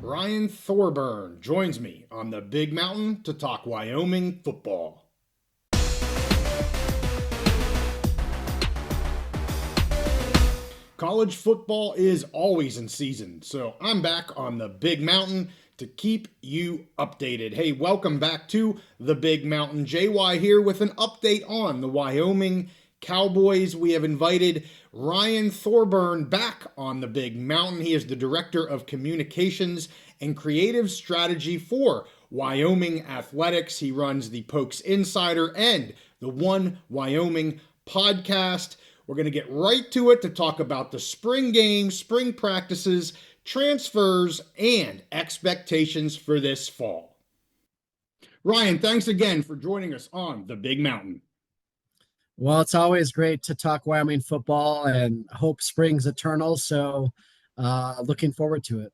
Ryan Thorburn joins me on the Big Mountain to talk Wyoming football. College football is always in season, so I'm back on the Big Mountain to keep you updated. Hey, welcome back to the Big Mountain. JY here with an update on the Wyoming Cowboys. We have invited Ryan Thorburn back on the Big Mountain. He is the Director of Communications and Creative Strategy for Wyoming Athletics. He runs the Pokes Insider and the One Wyoming podcast. We're going to get right to it to talk about the spring game, spring practices, transfers, and expectations for this fall. Ryan, thanks again for joining us on the Big Mountain. Well, it's always great to talk Wyoming football, and hope spring's eternal. So looking forward to it.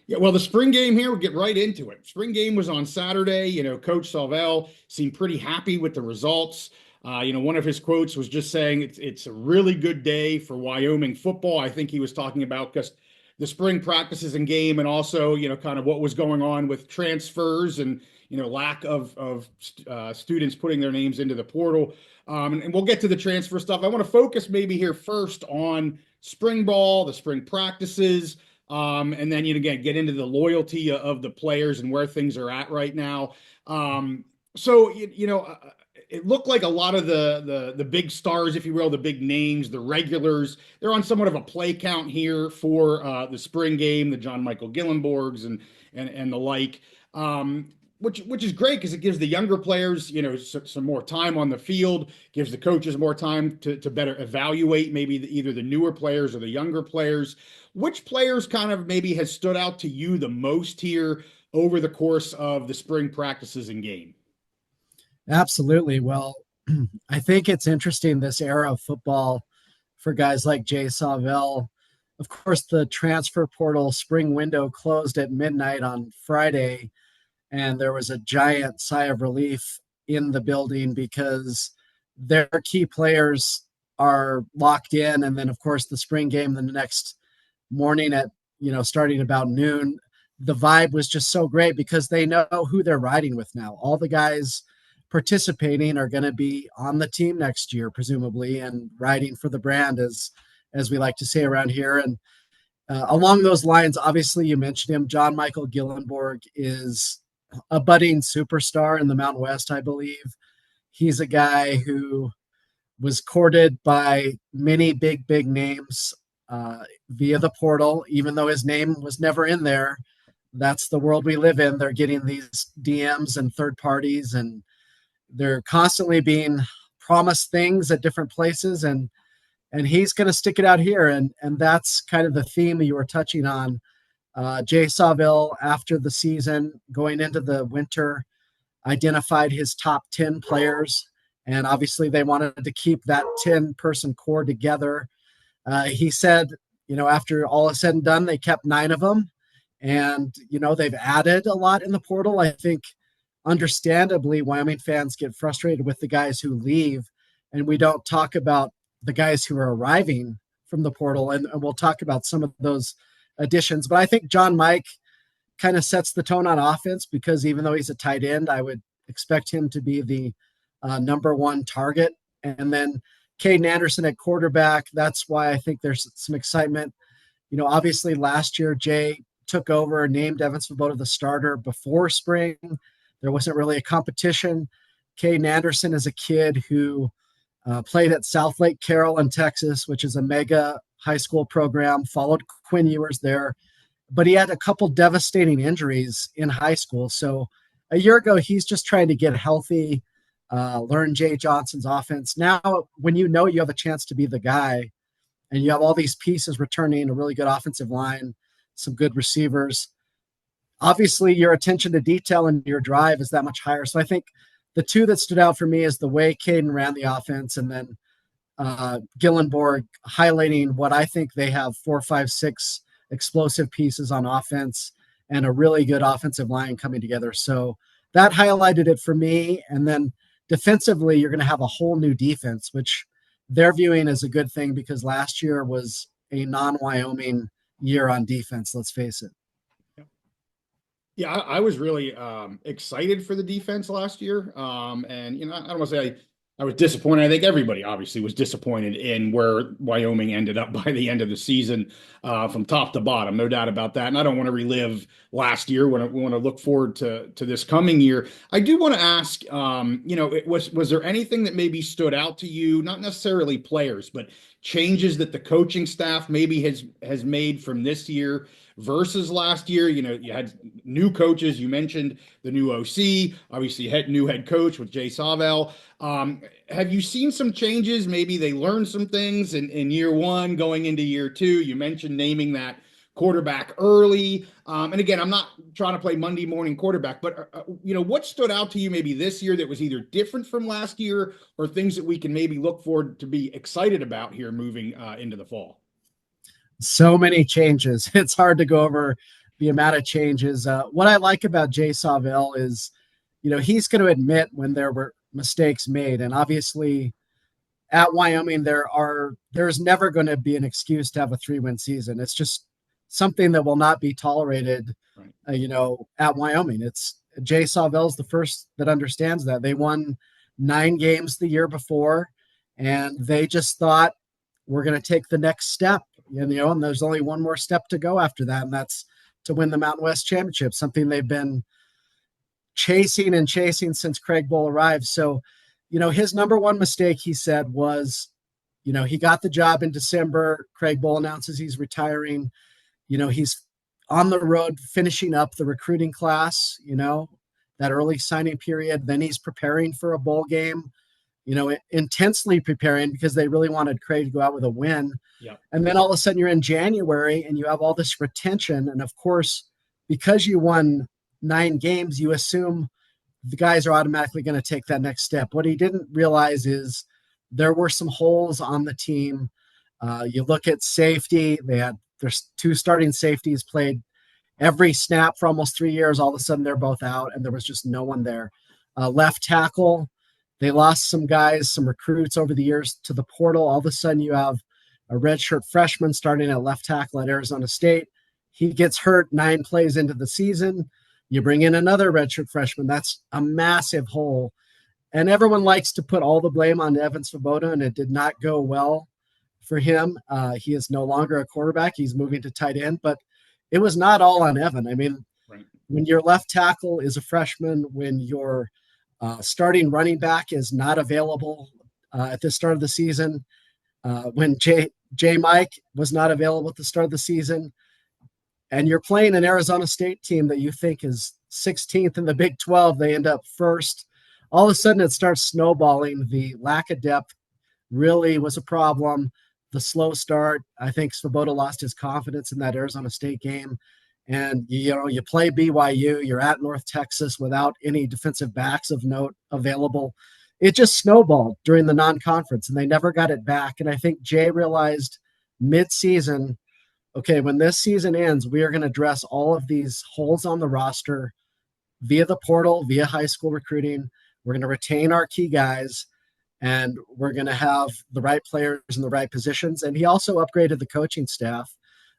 Yeah, well, the spring game here, we'll get right into it. Spring game was on Saturday. Coach Salvell seemed pretty happy with the results. One of his quotes was just saying it's a really good day for Wyoming football. I think he was talking about just the spring practices and game, and also, kind of what was going on with transfers and, lack of students putting their names into the portal. And we'll get to the transfer stuff. I want to focus maybe here first on spring ball, the spring practices, and then, again, get into the loyalty of the players and where things are at right now. It looked like a lot of the big stars, if you will, the big names, the regulars, they're on somewhat of a play count here for the spring game, the John Michael Gillenborgs and the like, which is great because it gives the younger players, some more time on the field, gives the coaches more time to better evaluate maybe either the newer players or the younger players. Which players kind of maybe has stood out to you the most here over the course of the spring practices and game? Absolutely. Well, I think it's interesting, this era of football for guys like Jay Savell. Of course, the transfer portal spring window closed at midnight on Friday, and there was a giant sigh of relief in the building because their key players are locked in. And then, of course, the spring game the next morning at, starting about noon, the vibe was just so great because they know who they're riding with now. All the guys participating are going to be on the team next year, presumably, and riding for the brand, as we like to say around here. And along those lines, obviously, you mentioned him. John Michael Gillenborg is a budding superstar in the Mountain West, I believe. He's a guy who was courted by many big names via the portal, even though his name was never in there. That's the world we live in. They're getting these DMs and third parties, and they're constantly being promised things at different places, and he's going to stick it out here. And that's kind of the theme that you were touching on. Jay Saville, after the season, going into the winter, identified his top 10 players, and obviously they wanted to keep that 10-person core together. He said, after all is said and done, they kept 9 of them, and, they've added a lot in the portal. I think understandably, Wyoming fans get frustrated with the guys who leave, and we don't talk about the guys who are arriving from the portal, and we'll talk about some of those additions. But I think John Mike kind of sets the tone on offense because even though he's a tight end, I would expect him to be the number one target. And then Caden Anderson at quarterback, that's why I think there's some excitement. Obviously last year, Jay took over and named Evan Svoboda the starter before spring. There wasn't really a competition. Caden Anderson is a kid who played at South Lake Carroll in Texas, which is a mega high school program, followed Quinn Ewers there. But he had a couple devastating injuries in high school. So a year ago, he's just trying to get healthy, learn Jay Johnson's offense. Now, when you have a chance to be the guy, and you have all these pieces returning, a really good offensive line, some good receivers, obviously your attention to detail and your drive is that much higher. So I think the two that stood out for me is the way Caden ran the offense, and then Gillenborg highlighting what I think they have 4, 5, 6 explosive pieces on offense and a really good offensive line coming together. So that highlighted it for me. And then defensively, you're going to have a whole new defense, which they're viewing as a good thing because last year was a non-Wyoming year on defense, let's face it. Yeah, I was really excited for the defense last year. And, I don't want to say I was disappointed. I think everybody obviously was disappointed in where Wyoming ended up by the end of the season, from top to bottom. No doubt about that. And I don't want to relive last year. We want to look forward to this coming year. I do want to ask, was there anything that maybe stood out to you? Not necessarily players, but changes that the coaching staff maybe has made from this year versus last year. You had new coaches. You mentioned the new OC, obviously new head coach with Jay Savell. Have you seen some changes? Maybe they learned some things in year one going into year two. You mentioned naming that quarterback early. And again, I'm not trying to play Monday morning quarterback, but what stood out to you maybe this year that was either different from last year or things that we can maybe look forward to be excited about here moving into the fall? So many changes. It's hard to go over the amount of changes. What I like about Jay Savell is, he's going to admit when there were mistakes made, and obviously at Wyoming there's never going to be an excuse to have a 3-win season. It's just something that will not be tolerated. Right. At Wyoming, it's Jay Savell's the first that understands that. They won 9 games the year before, and they just thought we're going to take the next step. And there's only one more step to go after that, and that's to win the Mountain West Championship, something they've been chasing and chasing since Craig Bowl arrived. So, his number one mistake, he said, was, he got the job in December. Craig Bowl announces he's retiring. He's on the road finishing up the recruiting class, that early signing period. Then he's preparing for a bowl game, intensely preparing because they really wanted Craig to go out with a win. Yeah. And then all of a sudden you're in January and you have all this retention. And of course, because you won 9 games, you assume the guys are automatically going to take that next step. What he didn't realize is there were some holes on the team. You look at safety, there's 2 starting safeties played every snap for almost 3 years. All of a sudden they're both out and there was just no one there. Left tackle, they lost some guys, some recruits over the years to the portal. All of a sudden you have a redshirt freshman starting at left tackle at Arizona State. He gets hurt 9 plays into the season. You bring in another redshirt freshman. That's a massive hole. And everyone likes to put all the blame on Evan Svoboda, and it did not go well for him. He is no longer a quarterback. He's moving to tight end, but it was not all on Evan. I mean, Right. When your left tackle is a freshman, when your starting running back is not available at the start of the season, when J. Mike was not available at the start of the season, and you're playing an Arizona State team that you think is 16th in the Big 12, they end up first. All of a sudden, it starts snowballing. The lack of depth really was a problem. The slow start, I think Svoboda lost his confidence in that Arizona State game. And, you play BYU, you're at North Texas without any defensive backs of note available. It just snowballed during the non-conference, and they never got it back. And I think Jay realized mid-season, okay, when this season ends, we are going to address all of these holes on the roster via the portal, via high school recruiting. We're going to retain our key guys, and we're going to have the right players in the right positions. And he also upgraded the coaching staff.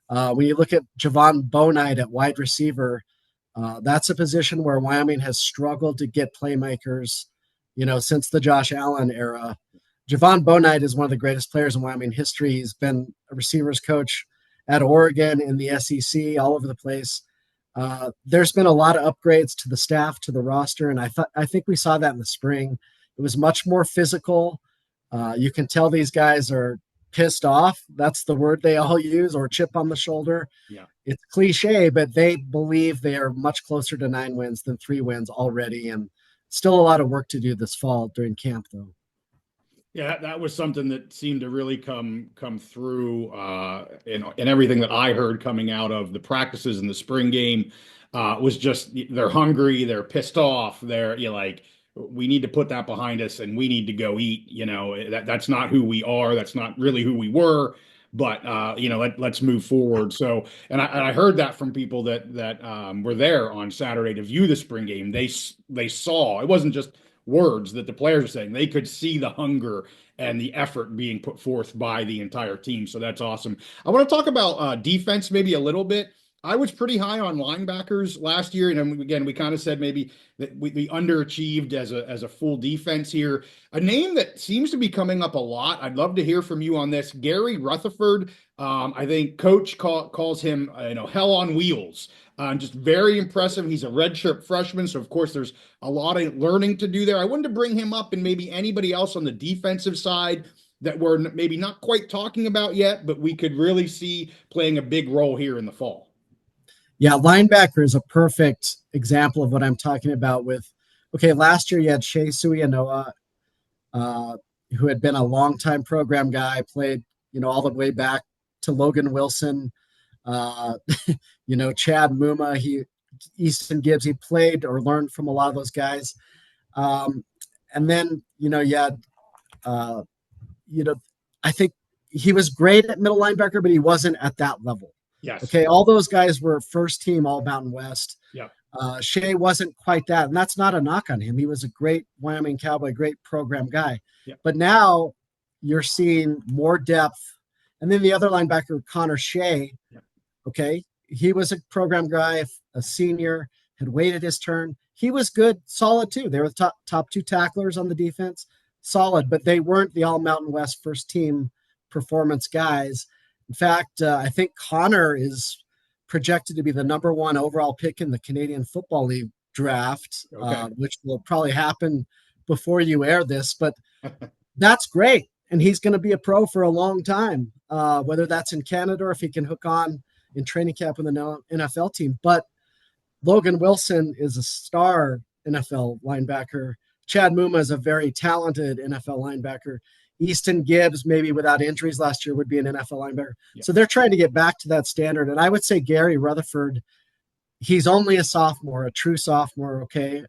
When you look at Javon Bonite at wide receiver, that's a position where Wyoming has struggled to get playmakers, since the Josh Allen era. Javon Bonite is one of the greatest players in Wyoming history. He's been a receivers coach at Oregon, in the SEC, all over the place. There's been a lot of upgrades to the staff, to the roster, and I think we saw that in the spring. It was much more physical. You can tell these guys are pissed off. That's the word they all use, or chip on the shoulder. Yeah. It's cliche, but they believe they are much closer to 9 wins than 3 wins already, and still a lot of work to do this fall during camp, though. Yeah, that was something that seemed to really come through in everything that I heard coming out of the practices in the spring game. Was just they're hungry, they're pissed off, like, we need to put that behind us and we need to go eat. That's not who we are. That's not really who we were. But let's move forward. So, and I heard that from people that were there on Saturday to view the spring game. They saw, it wasn't just words that the players are saying. They could see the hunger and the effort being put forth by the entire team. So that's awesome. I want to talk about defense maybe a little bit. I was pretty high on linebackers last year, and again, we kind of said maybe that we underachieved as a full defense here. A name that seems to be coming up a lot. I'd love to hear from you on this. Gary Rutherford. I think calls him hell on wheels. Just very impressive. He's a redshirt freshman, so of course there's a lot of learning to do there. I wanted to bring him up, and maybe anybody else on the defensive side that we're maybe not quite talking about yet, but we could really see playing a big role here in the fall. Yeah, linebacker is a perfect example of what I'm talking about with, okay, last year you had Shea Suianoa, who had been a longtime program guy, played, all the way back to Logan Wilson, uh, Chad Muma, Easton Gibbs, he played or learned from a lot of those guys. And then, you had, uh, I think he was great at middle linebacker, but he wasn't at that level. Yes. Okay. All those guys were first team all Mountain West. Yeah. Shea wasn't quite that. And that's not a knock on him. He was a great Wyoming Cowboy, great program guy. Yeah. But now you're seeing more depth. And then the other linebacker, Connor Shea, okay, he was a program guy, a senior, had waited his turn. He was good, solid too. They were the top two tacklers on the defense, solid, but they weren't the all Mountain West first team performance guys. In fact, I think Connor is projected to be the number 1 overall pick in the Canadian Football League draft, which will probably happen before you air this, but that's great. And he's going to be a pro for a long time, whether that's in Canada or if he can hook on in training camp with the NFL team. But Logan Wilson is a star NFL linebacker. Chad Muma is a very talented NFL linebacker. Easton Gibbs, maybe without injuries last year, would be an NFL linebacker. Yeah. So they're trying to get back to that standard. And I would say Gary Rutherford, he's only a sophomore, a true sophomore, okay?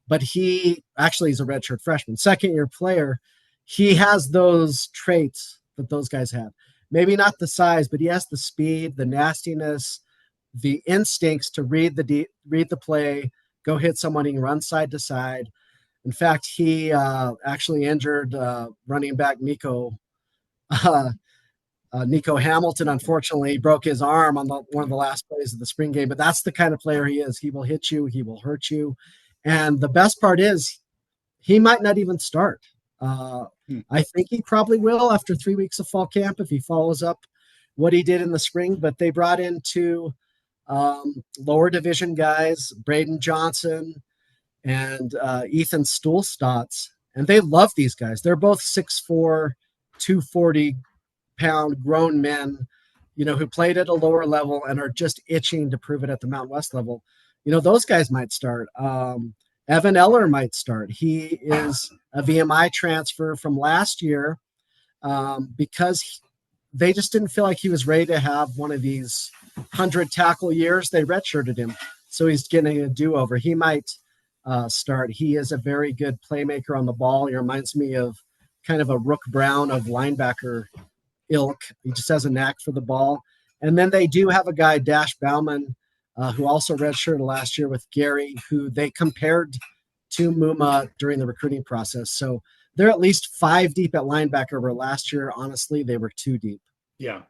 But he actually is a redshirt freshman, second-year player. He has those traits that those guys have. Maybe not the size, but he has the speed, the nastiness, the instincts to read the play, go hit someone, he can run side to side. In fact, he actually injured running back Nico Hamilton. Unfortunately, he broke his arm on one of the last plays of the spring game. But that's the kind of player he is. He will hit you. He will hurt you. And the best part is he might not even start. I think he probably will after 3 weeks of fall camp if he follows up what he did in the spring. But they brought in 2 lower division guys, Braden Johnson and Ethan Stuhlstotz, and they love these guys. They're both 6'4", 240-pound grown men, who played at a lower level and are just itching to prove it at the Mountain West level. Those guys might start. Evan Eller might start. He is a VMI transfer from last year because they just didn't feel like he was ready to have one of these 100 tackle years. They redshirted him, so he's getting a do-over. He might start. He is a very good playmaker on the ball. He reminds me of kind of a Rook Brown of linebacker ilk. He just has a knack for the ball. And then they do have a guy, Dash Bauman, who also redshirted last year with Gary, who they compared to Muma during the recruiting process. So they're at least 5 deep at linebacker, where last year, honestly, they were 2 deep. Yeah.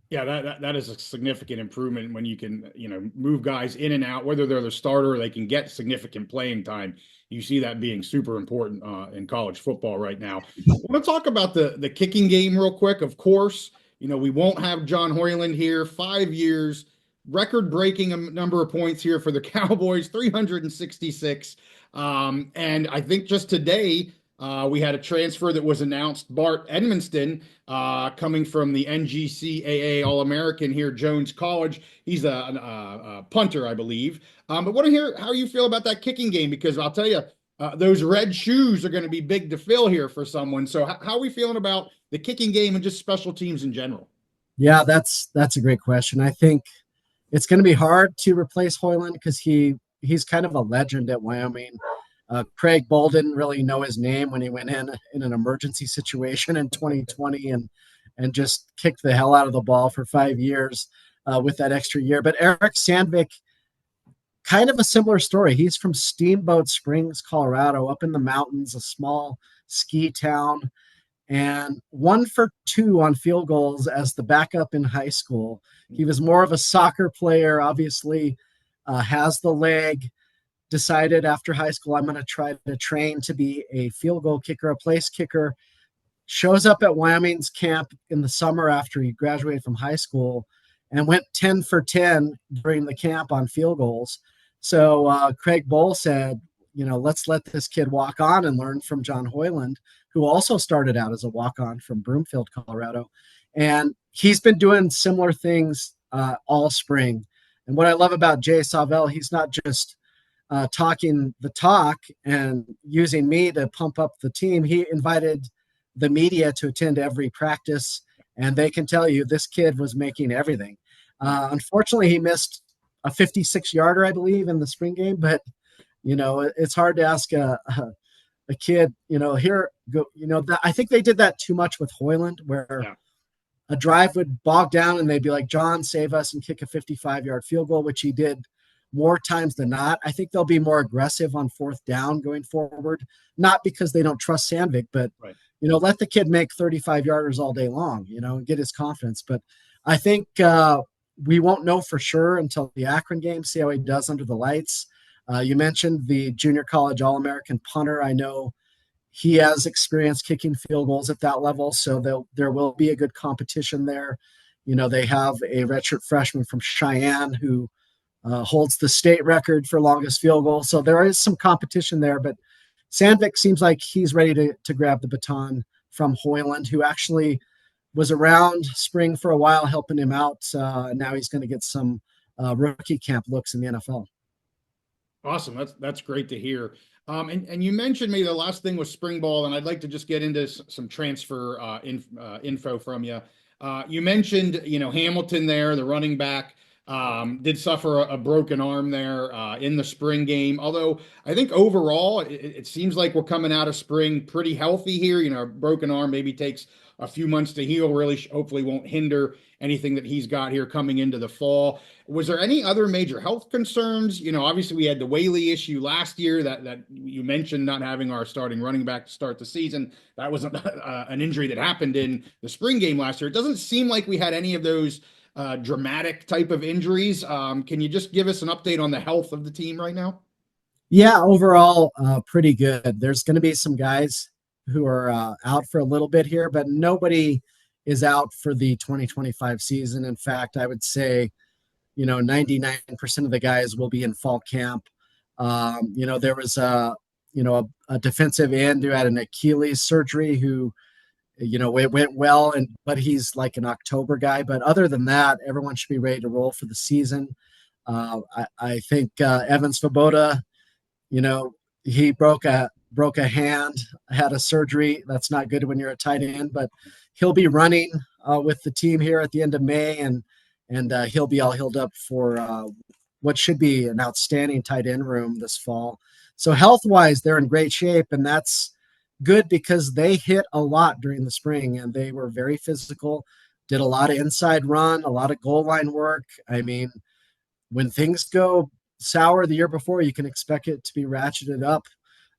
Yeah, that is a significant improvement when you can, move guys in and out, whether they're the starter or they can get significant playing time. You see that being super important in college football right now. I want to talk about the kicking game real quick. Of course, we won't have John Hoyland here. 5 years, record-breaking number of points here for the Cowboys, 366. And I think just today, we had a transfer that was announced, Bart Edmonston, coming from the NGCAA All-American here, Jones College. He's a punter, I believe. But want to hear how you feel about that kicking game, because I'll tell you, those red shoes are going to be big to fill here for someone. So how are we feeling about the kicking game and just special teams in general? Yeah, that's a great question. I think it's going to be hard to replace Hoyland because he's kind of a legend at Wyoming. Craig Bull didn't really know his name when he went in an emergency situation in 2020 and just kicked the hell out of the ball for 5 years with that extra year. But Eric Sandvik, kind of a similar story. He's from Steamboat Springs, Colorado, up in the mountains, a small ski town. and 1 for 2 on field goals as the backup in high school. He was more of a soccer player, obviously, has the leg. Decided after high school, I'm going to try to train to be a field goal kicker, a place kicker. Shows up at Wyoming's camp in the summer after he graduated from high school and went 10 for 10 during the camp on field goals. So Craig Bowl said, let's let this kid walk on and learn from John Hoyland, who also started out as a walk-on from Broomfield, Colorado. And he's been doing similar things all spring. And what I love about Jay Savell, he's not just talking the talk and using me to pump up the team. He invited the media to attend every practice, and they can tell you this kid was making everything. Unfortunately, he missed a 56-yarder, I believe, in the spring game, but it's hard to ask a kid, here go. I think they did that too much with Hoyland, where a drive would bog down and they'd be like, John, save us and kick a 55-yard field goal, which he did more times than not. I think they'll be more aggressive on 4th down going forward, not because they don't trust Sandvik, but let the kid make 35-yarders all day long, and get his confidence. But I think we won't know for sure until the Akron game, see how he does under the lights. You mentioned the junior college All-American punter. I know he has experience kicking field goals at that level, so there will be a good competition there. They have a redshirt freshman from Cheyenne who holds the state record for longest field goal. So there is some competition there, but Sandvik seems like he's ready to grab the baton from Hoyland, who actually was around spring for a while, helping him out. Now he's going to get some rookie camp looks in the NFL. Awesome. That's great to hear. And you mentioned maybe the last thing was spring ball, and I'd like to just get into some transfer info from you. You mentioned, Hamilton there, the running back, did suffer a broken arm there in the spring game. Although I think overall it seems like we're coming out of spring pretty healthy here. A broken arm maybe takes a few months to heal, really hopefully won't hinder anything that he's got here coming into the fall. Was there any other major health concerns? Obviously we had the Whaley issue last year that you mentioned, not having our starting running back to start the season. That was an injury that happened in the spring game last year. It doesn't seem like we had any of those dramatic type of injuries. Can you just give us an update on the health of the team right now? Yeah, overall, pretty good. There's going to be some guys who are out for a little bit here, but nobody is out for the 2025 season. In fact, I would say, 99% of the guys will be in fall camp. There was a defensive end who had an Achilles surgery who, it went well, but he's like an October guy. But other than that, everyone should be ready to roll for the season. I think Evan Svoboda, he broke a hand, had a surgery. That's not good when you're a tight end, but he'll be running with the team here at the end of May, and he'll be all healed up for what should be an outstanding tight end room this fall. So health-wise, they're in great shape, and that's good because they hit a lot during the spring, and they were very physical, did a lot of inside run, a lot of goal line work. I mean, when things go sour the year before, you can expect it to be ratcheted up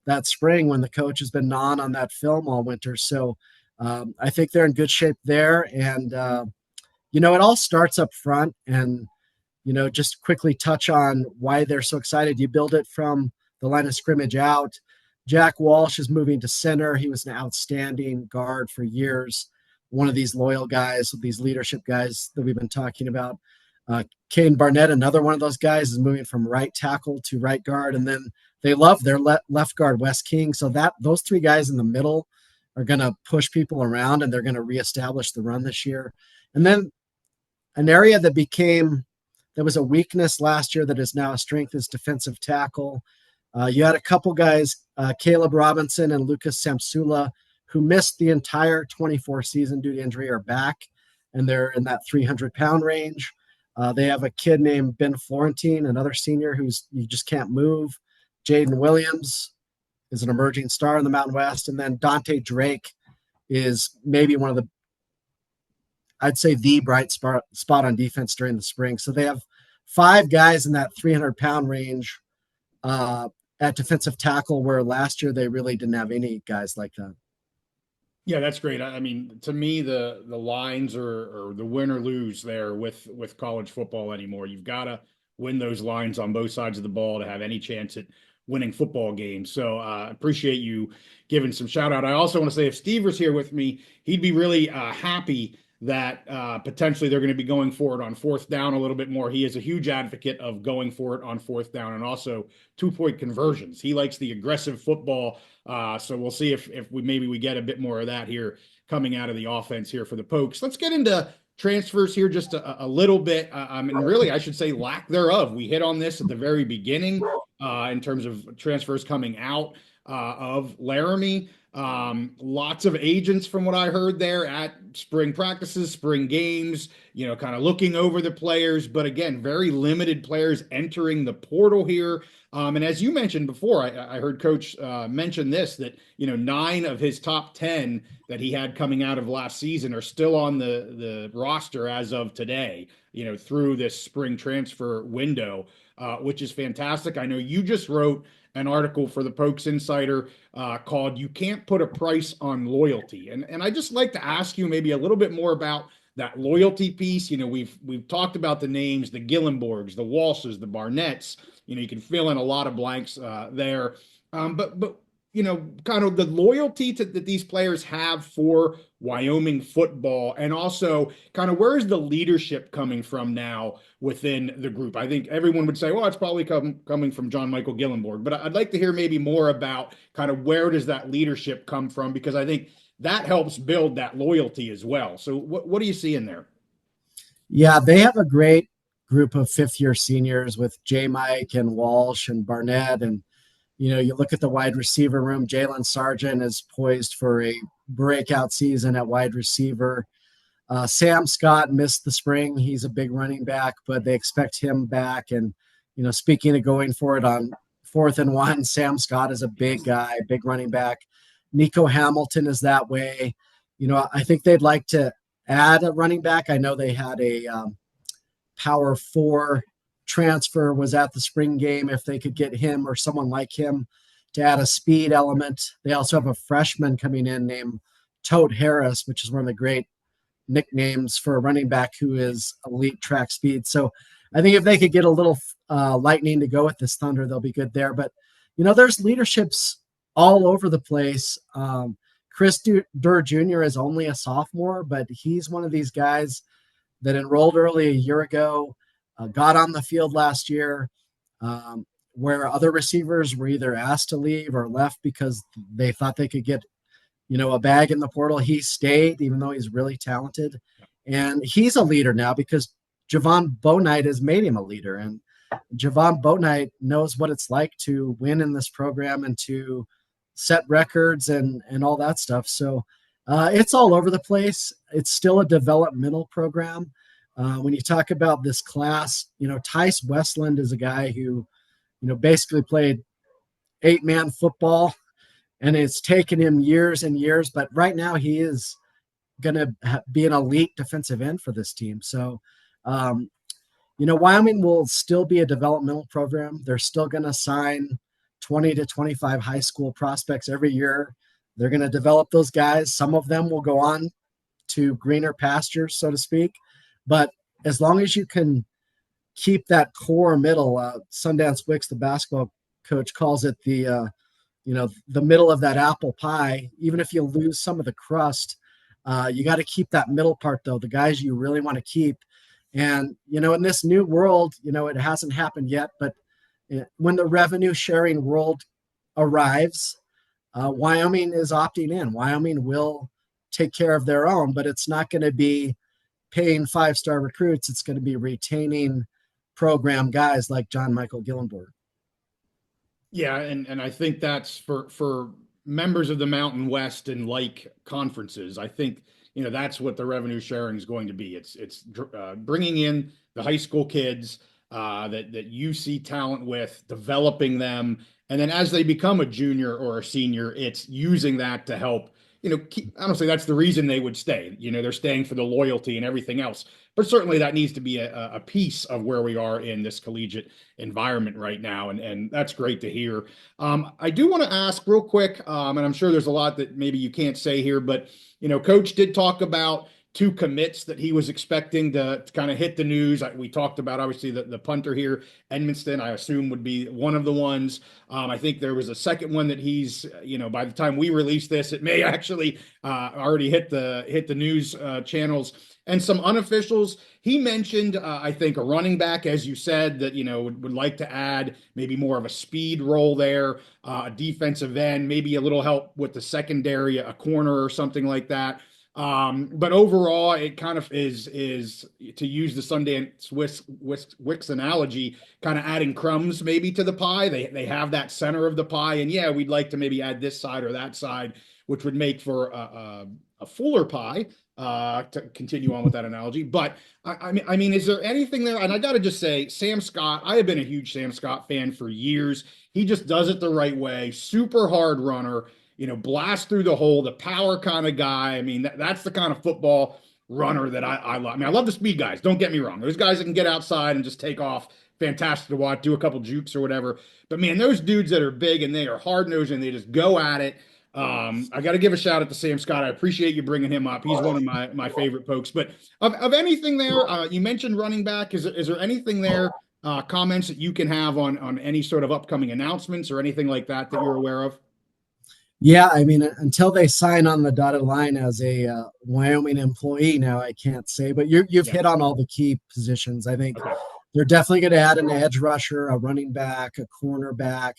that spring when the coach has been gnawing on that film all winter. So I think they're in good shape there. And, it all starts up front. And, just quickly touch on why they're so excited. You build it from the line of scrimmage out. Jack Walsh is moving to center. He was an outstanding guard for years. One of these loyal guys, these leadership guys that we've been talking about. Kane Barnett, another one of those guys, is moving from right tackle to right guard. And then they love their left guard, Wes King. So those 3 guys in the middle are going to push people around, and they're going to reestablish the run this year. And then an area that was a weakness last year that is now a strength is defensive tackle. You had a couple guys, Caleb Robinson and Lucas Samsula, who missed the entire 24 season due to injury, are back, and they're in that 300-pound range. They have a kid named Ben Florentine, another senior you just can't move. Jaden Williams is an emerging star in the Mountain West. And then Dante Drake is maybe I'd say the bright spot on defense during the spring. So they have 5 guys in that 300-pound range at defensive tackle, where last year they really didn't have any guys like that. Yeah, that's great. I mean, to me, the lines are the win or lose there with college football anymore. You've got to win those lines on both sides of the ball to have any chance at winning football games. So appreciate you giving some shout out. I also want to say if Steve was here with me, he'd be really happy that potentially they're going to be going for it on fourth down a little bit more. He is a huge advocate of going for it on fourth down and also 2-point conversions. He likes the aggressive football, so we'll see if we maybe we get a bit more of that here coming out of the offense here for the Pokes. Let's get into transfers here just a little bit. And really, I should say lack thereof. We hit on this at the very beginning in terms of transfers coming out of Laramie. Lots of agents from what I heard there at spring practices, spring games, kind of looking over the players. But again, very limited players entering the portal here. And as you mentioned before, I heard Coach mention this that 9 of his top 10 that he had coming out of last season are still on the roster as of today. Through this spring transfer window, which is fantastic. I know you just wrote an article for the Pokes Insider called "You Can't Put a Price on Loyalty," and I just like to ask you maybe a little bit more about that loyalty piece. We've talked about the names, the Gillenborgs, the Walshes, the Barnetts. You can fill in a lot of blanks there. But kind of the loyalty that these players have for Wyoming football, and also kind of where is the leadership coming from now within the group? I think everyone would say, well, it's probably coming from John Michael Gillenborg, but I'd like to hear maybe more about kind of where does that leadership come from, because I think that helps build that loyalty as well. So what do you see in there? Yeah, they have a great group of fifth year seniors with J. Mike and Walsh and Barnett. And, you look at the wide receiver room, Jalen Sargent is poised for a breakout season at wide receiver. Sam Scott missed the spring. He's a big running back, but they expect him back. And, speaking of going for it on 4th and 1, Sam Scott is a big guy, big running back. Nico Hamilton is that way. I think they'd like to add a running back. I know they had a Power 4 transfer was at the spring game. If they could get him or someone like him to add a speed element. They also have a freshman coming in named Tote Harris, which is one of the great nicknames for a running back who is elite track speed. So I think if they could get a little lightning to go with this Thunder, they'll be good there. But, there's leaderships all over the place. Chris Durr Jr. is only a sophomore, but he's one of these guys that enrolled early a year ago, got on the field last year, where other receivers were either asked to leave or left because they thought they could get, a bag in the portal. He stayed, even though he's really talented. And he's a leader now because Javon Bouknight has made him a leader. And Javon Bouknight knows what it's like to win in this program and to set records and all that stuff. So it's all over the place. It's still a developmental program. When you talk about this class, Tice Westland is a guy who, basically played 8-man football, and it's taken him years and years. But right now he is going to be an elite defensive end for this team. So, Wyoming will still be a developmental program. They're still going to sign 20 to 25 high school prospects every year. They're going to develop those guys. Some of them will go on to greener pastures, so to speak. But as long as you can keep that core middle, Sundance Wicks, the basketball coach, calls it the middle of that apple pie. Even if you lose some of the crust, you got to keep that middle part, though, the guys you really want to keep. And, in this new world, it hasn't happened yet, but when the revenue sharing world arrives, Wyoming is opting in. Wyoming will take care of their own, but it's not going to be paying 5-star recruits. It's going to be retaining program guys like John Michael Gillenborg. Yeah, and I think that's for members of the Mountain West and like conferences. I think that's what the revenue sharing is going to be. It's bringing in the high school kids that you see talent with, developing them, and then as they become a junior or a senior, it's using that to help I don't say that's the reason they would stay. They're staying for the loyalty and everything else. But certainly that needs to be a piece of where we are in this collegiate environment right now. And that's great to hear. I do want to ask real quick, and I'm sure there's a lot that maybe you can't say here, but, Coach did talk about two commits that he was expecting to kind of hit the news. We talked about, obviously, the punter here, Edmonston, I assume would be one of the ones. I think there was a second one that he's, by the time we release this, it may actually already hit the news channels. And some unofficials. He mentioned, I think, a running back, as you said, that would like to add maybe more of a speed role there, a defensive end, maybe a little help with the secondary, a corner or something like that. But overall, it kind of is to use the Sundance Wicks analogy, kind of adding crumbs maybe to the pie. They have that center of the pie, and yeah, we'd like to maybe add this side or that side, which would make for a fuller pie. To continue on with that analogy, but I mean, is there anything there? And I got to just say, Sam Scott, I have been a huge Sam Scott fan for years. He just does it the right way. Super hard runner, blast through the hole, the power kind of guy. I mean, that's the kind of football runner that I love. I mean, I love the speed guys. Don't get me wrong. Those guys that can get outside and just take off, fantastic to watch, do a couple jukes or whatever. But man, those dudes that are big and they are hard nosed and they just go at it. I got to give a shout out to Sam Scott. I appreciate you bringing him up. He's one of my favorite folks. But of anything there, you mentioned running back. Is there anything there, comments that you can have on any sort of upcoming announcements or anything like that you're aware of? Yeah, I mean, until they sign on the dotted line as a Wyoming employee, now I can't say. But you've hit on all the key positions. I think they're definitely going to add an edge rusher, a running back, a cornerback.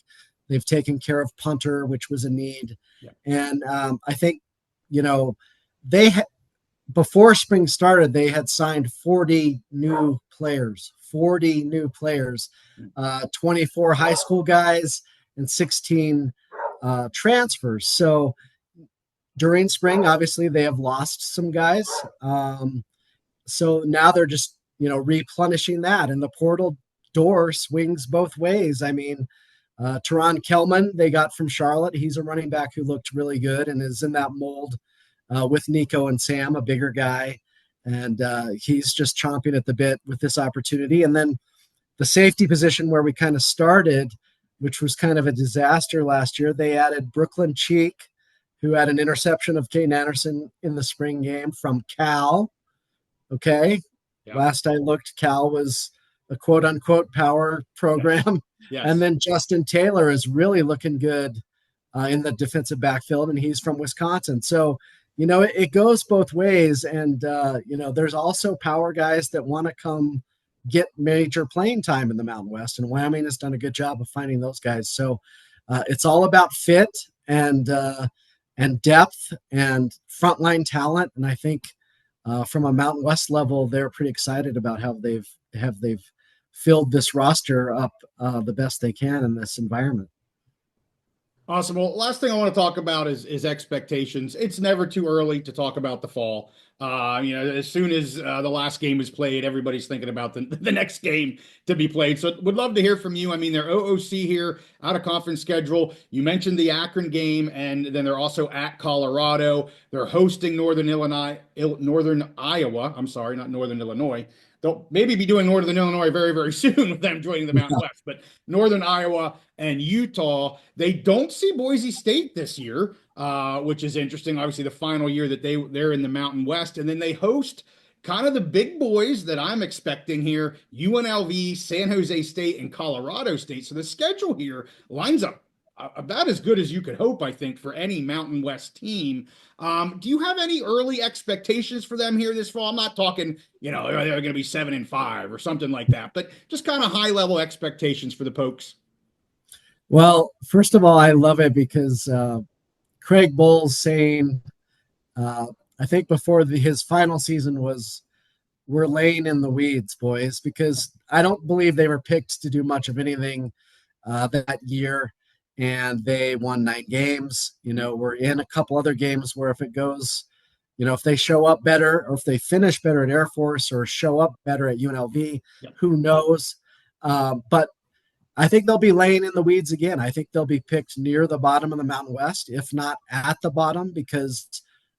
They've taken care of punter, which was a need. Yeah. And I think, before spring started, they had signed 40 new players, 24 high school guys and 16 transfers. So during spring, obviously, they have lost some guys. So now they're just, replenishing that. And the portal door swings both ways. I mean, Teron Kelman, they got from Charlotte. He's a running back who looked really good and is in that mold with Nico and Sam, a bigger guy. And he's just chomping at the bit with this opportunity. And then the safety position where we kind of started, which was kind of a disaster last year, they added Brooklyn Cheek, who had an interception of Caden Anderson in the spring game from Cal. Okay. Yep. Last I looked, Cal was a quote unquote power program. Yes. And then Justin Taylor is really looking good in the defensive backfield, and he's from Wisconsin. So, it goes both ways. And, there's also power guys that want to come get major playing time in the Mountain West, and Wyoming has done a good job of finding those guys. So it's all about fit and depth and frontline talent. And I think from a Mountain West level, they're pretty excited about how they've filled this roster up the best they can in this environment. Awesome. Well, last thing I want to talk about is expectations. It's never too early to talk about the fall. As soon as the last game is played, everybody's thinking about the next game to be played. So would love to hear from you. I mean, they're OOC here, out of conference schedule. You mentioned the Akron game, and then they're also at Colorado. They're hosting Northern Iowa. I'm sorry, not Northern Illinois. They'll maybe be doing Northern Illinois very, very soon with them joining the Mountain West. But Northern Iowa and Utah, they don't see Boise State this year, which is interesting. Obviously, the final year that they're in the Mountain West. And then they host kind of the big boys that I'm expecting here, UNLV, San Jose State, and Colorado State. So the schedule here lines up about as good as you could hope, I think, for any Mountain West team. Do you have any early expectations for them here this fall? I'm not talking, they're going to be 7-5 or something like that, but just kind of high level expectations for the Pokes. Well, first of all, I love it because Craig Bull's saying, I think before his final season was, we're laying in the weeds, boys, because I don't believe they were picked to do much of anything that year. And they won 9 games. We're in a couple other games where if it goes, if they show up better or if they finish better at Air Force or show up better at UNLV, who knows? But I think they'll be laying in the weeds again. I think they'll be picked near the bottom of the Mountain West, if not at the bottom, because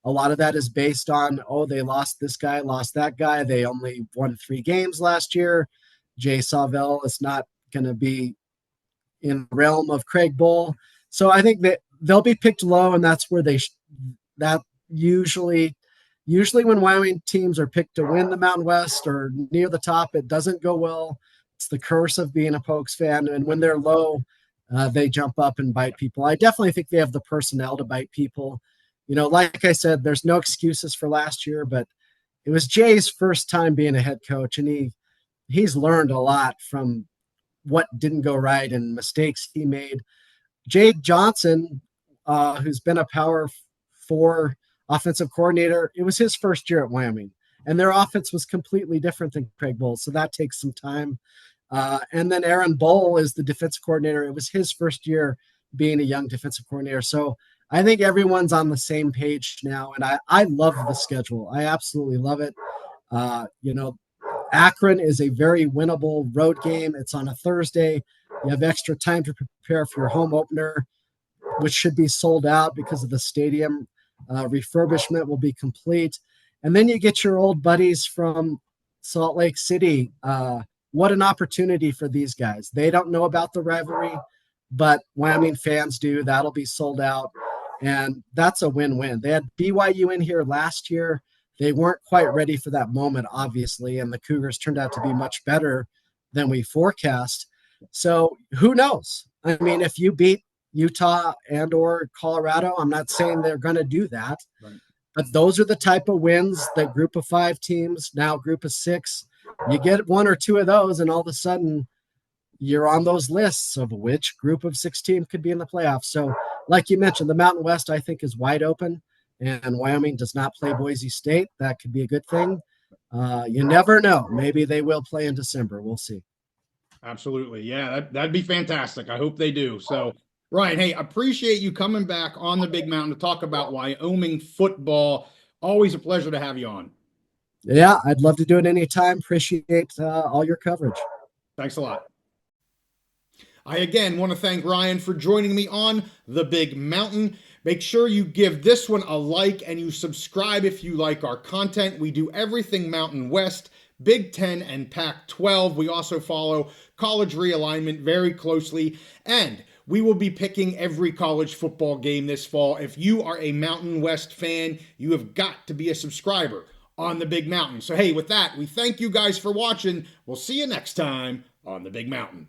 a lot of that is based on, oh, they lost this guy, lost that guy. They only won 3 games last year. Jay Savell is not going to be in the realm of Craig Bull. So I think that they'll be picked low, and that's where that usually when Wyoming teams are picked to win the Mountain West or near the top, it doesn't go well. It's the curse of being a Pokes fan, and when they're low, they jump up and bite people. I definitely think they have the personnel to bite people. Like I said, there's no excuses for last year, but it was Jay's first time being a head coach, and he's learned a lot from what didn't go right and mistakes he made. Jade Johnson, who's been a Power 4 offensive coordinator, it was his first year at Wyoming, and their offense was completely different than Craig Bull, so that takes some time. And then Aaron Bull is the defensive coordinator. It was his first year being a young defensive coordinator. So I think everyone's on the same page now, and I love the schedule. I absolutely love it. Akron is a very winnable road game. It's on a Thursday. You have extra time to prepare for your home opener, which should be sold out because of the stadium refurbishment will be complete. And then you get your old buddies from Salt Lake City. What an opportunity for these guys. They don't know about the rivalry, but Wyoming fans do. That'll be sold out. And that's a win-win. They had BYU in here last year. They weren't quite ready for that moment, obviously, and the Cougars turned out to be much better than we forecast. So who knows? I mean, if you beat Utah and or Colorado, I'm not saying they're going to do that, right, but those are the type of wins that group of 5 teams, now group of 6, you get 1 or 2 of those, and all of a sudden you're on those lists of which group of 6 team could be in the playoffs. So like you mentioned, the Mountain West, I think, is wide open, and Wyoming does not play Boise State. That could be a good thing. You never know. Maybe they will play in December. We'll see. Absolutely. Yeah, that'd be fantastic. I hope they do. So, Ryan, hey, appreciate you coming back on the Big Mountain to talk about Wyoming football. Always a pleasure to have you on. Yeah, I'd love to do it anytime. Appreciate all your coverage. Thanks a lot. I again want to thank Ryan for joining me on the Big Mountain. Make sure you give this one a like and you subscribe if you like our content. We do everything Mountain West, Big Ten, and Pac-12. We also follow college realignment very closely, and we will be picking every college football game this fall. If you are a Mountain West fan, you have got to be a subscriber on the Big Mountain. So hey, with that, we thank you guys for watching. We'll see you next time on the Big Mountain.